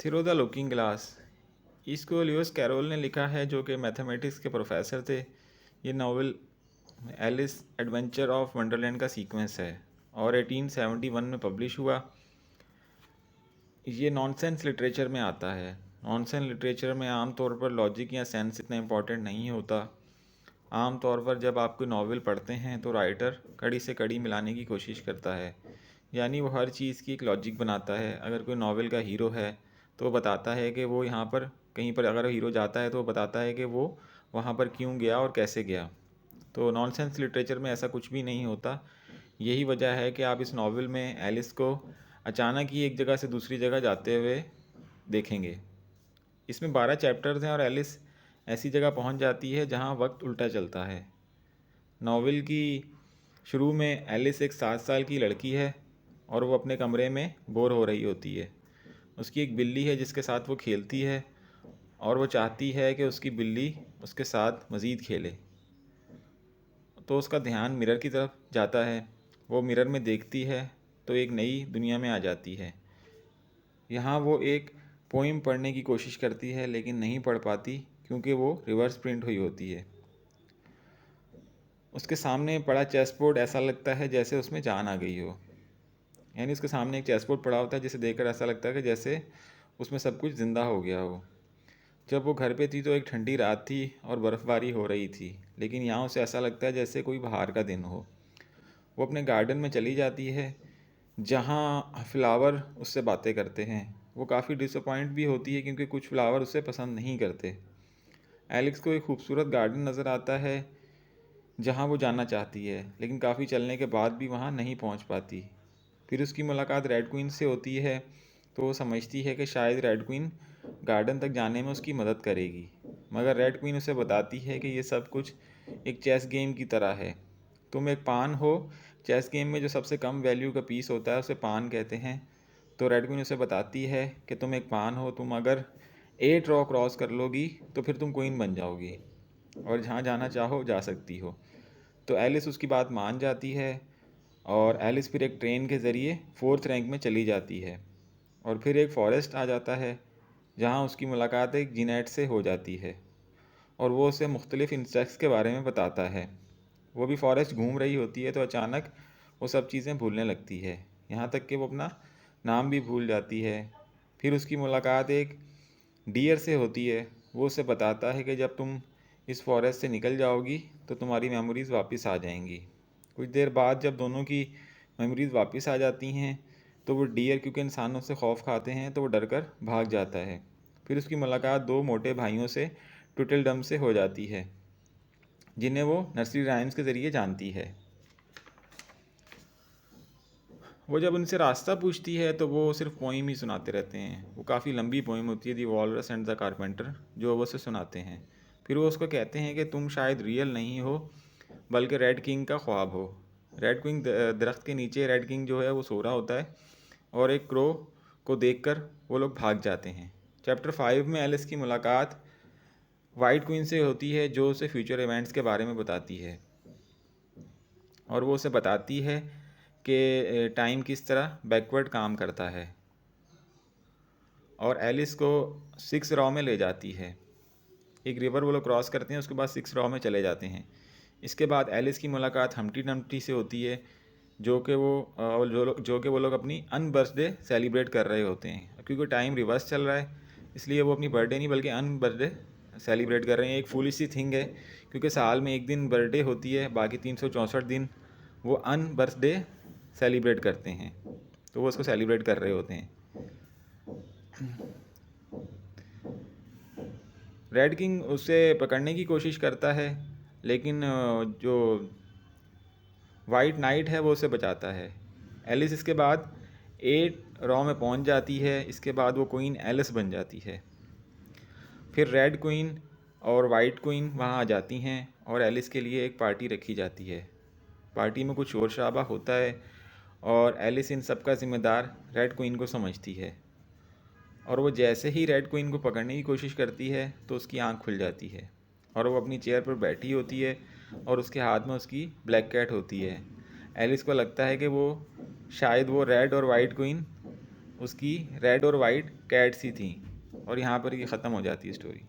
Through the looking glass. इसको Lewis carol ने लिखा है, जो कि मैथमेटिक्स के प्रोफेसर थे। ये novel Alice adventure of Wonderland का सीक्वेंस है और 1871 में पब्लिश हुआ। ये नॉनसेंस लिटरेचर में आता है। नॉनसेंस लिटरेचर में आम तौर पर लॉजिक या सेंस इतना इम्पोर्टेंट नहीं होता। आम तौर पर जब आप कोई नावल पढ़ते हैं तो राइटर कड़ी से कड़ी मिलाने की कोशिश करता है, यानी वो हर चीज़ की एक लॉजिक बनाता है। अगर कोई नावल का हीरो है तो वो बताता है कि वो यहाँ पर कहीं पर, अगर हीरो जाता है तो वो बताता है कि वो वहाँ पर क्यों गया और कैसे गया। तो नॉनसेंस लिटरेचर में ऐसा कुछ भी नहीं होता। यही वजह है कि आप इस नावल में एलिस को अचानक ही एक जगह से दूसरी जगह जाते हुए देखेंगे। इसमें 12 चैप्टर्स हैं और एलिस ऐसी जगह पहुंच जाती है जहां वक्त उल्टा चलता है। नावल की शुरू में एलिस एक 7 साल की लड़की है और वो अपने कमरे में बोर हो रही होती है। उसकी एक बिल्ली है जिसके साथ वो खेलती है और वो चाहती है कि उसकी बिल्ली उसके साथ मज़ीद खेले। तो उसका ध्यान मिरर की तरफ जाता है। वो मिरर में देखती है तो एक नई दुनिया में आ जाती है। यहाँ वो एक पोइम पढ़ने की कोशिश करती है लेकिन नहीं पढ़ पाती क्योंकि वो रिवर्स प्रिंट हुई होती है। उसके सामने पड़ा चेस बोर्ड ऐसा लगता है जैसे उसमें जान आ गई हो। यानी उसके सामने एक चेस बोर्ड पड़ा होता है जिसे देखकर ऐसा लगता है कि जैसे उसमें सब कुछ ज़िंदा हो गया हो। जब वो घर पे थी तो एक ठंडी रात थी और बर्फ़बारी हो रही थी, लेकिन यहाँ उसे ऐसा लगता है जैसे कोई बाहर का दिन हो। वो अपने गार्डन में चली जाती है जहाँ फ्लावर उससे बातें करते हैं। वो काफ़ी डिसअपॉइंट भी होती है क्योंकि कुछ फ्लावर उसे पसंद नहीं करते। एलेक्स को एक खूबसूरत गार्डन नज़र आता है जहाँ वो जाना चाहती है, लेकिन काफ़ी चलने के बाद भी वहाँ नहीं पहुँच पाती। फिर उसकी मुलाकात रेड क्वीन से होती है तो वो समझती है कि शायद रेड क्वीन गार्डन तक जाने में उसकी मदद करेगी, मगर रेड क्वीन उसे बताती है कि ये सब कुछ एक चेस गेम की तरह है। तुम एक पान हो। चेस गेम में जो सबसे कम वैल्यू का पीस होता है उसे पान कहते हैं। तो रेड क्वीन उसे बताती है कि तुम एक पान हो, तुम अगर 8 रॉ क्रॉस कर लोगी तो फिर तुम क्वीन बन जाओगी और जहाँ जाना चाहो जा सकती हो। तो एलिस उसकी बात मान जाती है और एलिस फिर एक ट्रेन के ज़रिए 4th रैंक में चली जाती है और फिर एक फॉरेस्ट आ जाता है जहाँ उसकी मुलाकात एक जीनेट से हो जाती है और वो उसे मुख्तलिफ़ इंसेक्ट्स के बारे में बताता है। वो भी फॉरेस्ट घूम रही होती है तो अचानक वो सब चीज़ें भूलने लगती है, यहाँ तक कि वो अपना नाम भी भूल जाती है। फिर उसकी मुलाकात एक डियर से होती है। वो उसे बताता है कि जब तुम इस फॉरेस्ट से निकल जाओगी तो तुम्हारी मेमोरीज़ वापस आ जाएंगी। कुछ देर बाद जब दोनों की मेमोरीज़ वापस आ जाती हैं तो वो डियर, क्योंकि इंसानों से खौफ खाते हैं, तो वो डर कर भाग जाता है। फिर उसकी मुलाकात दो मोटे भाइयों से ट्विटलडम से हो जाती है जिन्हें वो नर्सरी राइम्स के ज़रिए जानती है। वो जब उनसे रास्ता पूछती है तो वो सिर्फ पोइम ही सुनाते रहते हैं। वो काफ़ी लंबी पोइम होती है, दी वॉलरस एंड द कारपेंटर, जो वो उसे सुनाते हैं। फिर वो उसको कहते हैं कि तुम शायद रियल नहीं हो बल्कि रेड किंग का ख्वाब हो। रेड किंग दरख्त के नीचे रेड किंग जो है वो सो रहा होता है और एक क्रो को देखकर वो लोग भाग जाते हैं। चैप्टर 5 में एलिस की मुलाकात वाइट क्वीन से होती है जो उसे फ्यूचर इवेंट्स के बारे में बताती है और वो उसे बताती है कि टाइम किस तरह बैकवर्ड काम करता है और एलिस को 6 रॉ में ले जाती है। एक रिवर वो लोग क्रॉस करते हैं, उसके बाद 6 रॉ में चले जाते हैं। इसके बाद एलिस की मुलाकात हम्टी डम्टी से होती है जो कि वो लोग अपनी अनबर्थडे सेलिब्रेट कर रहे होते हैं। क्योंकि टाइम रिवर्स चल रहा है इसलिए वो अपनी बर्थडे नहीं बल्कि अनबर्थडे सेलिब्रेट कर रहे हैं। एक फूलिश सी थिंग है क्योंकि साल में एक दिन बर्थडे होती है, बाकी 364 दिन वो अनबर्थडे सेलिब्रेट करते हैं, तो वो उसको सेलिब्रेट कर रहे होते हैं। रेड किंग उसे पकड़ने की कोशिश करता है लेकिन जो वाइट नाइट है वो उसे बचाता है। एलिस इसके बाद 8 रॉ में पहुंच जाती है। इसके बाद वो क्वीन एलिस बन जाती है। फिर रेड क्वीन और वाइट क्वीन वहाँ आ जाती हैं और एलिस के लिए एक पार्टी रखी जाती है। पार्टी में कुछ शोर शराबा होता है और एलिस इन सब का ज़िम्मेदार रेड क्वीन को समझती है और वो जैसे ही रेड क्वीन को पकड़ने की कोशिश करती है तो उसकी आंख खुल जाती है और वो अपनी चेयर पर बैठी होती है और उसके हाथ में उसकी ब्लैक कैट होती है। एलिस को लगता है कि वो शायद वो रेड और वाइट क्वीन उसकी रेड और वाइट कैट सी थी, और यहाँ पर ये ख़त्म हो जाती है स्टोरी।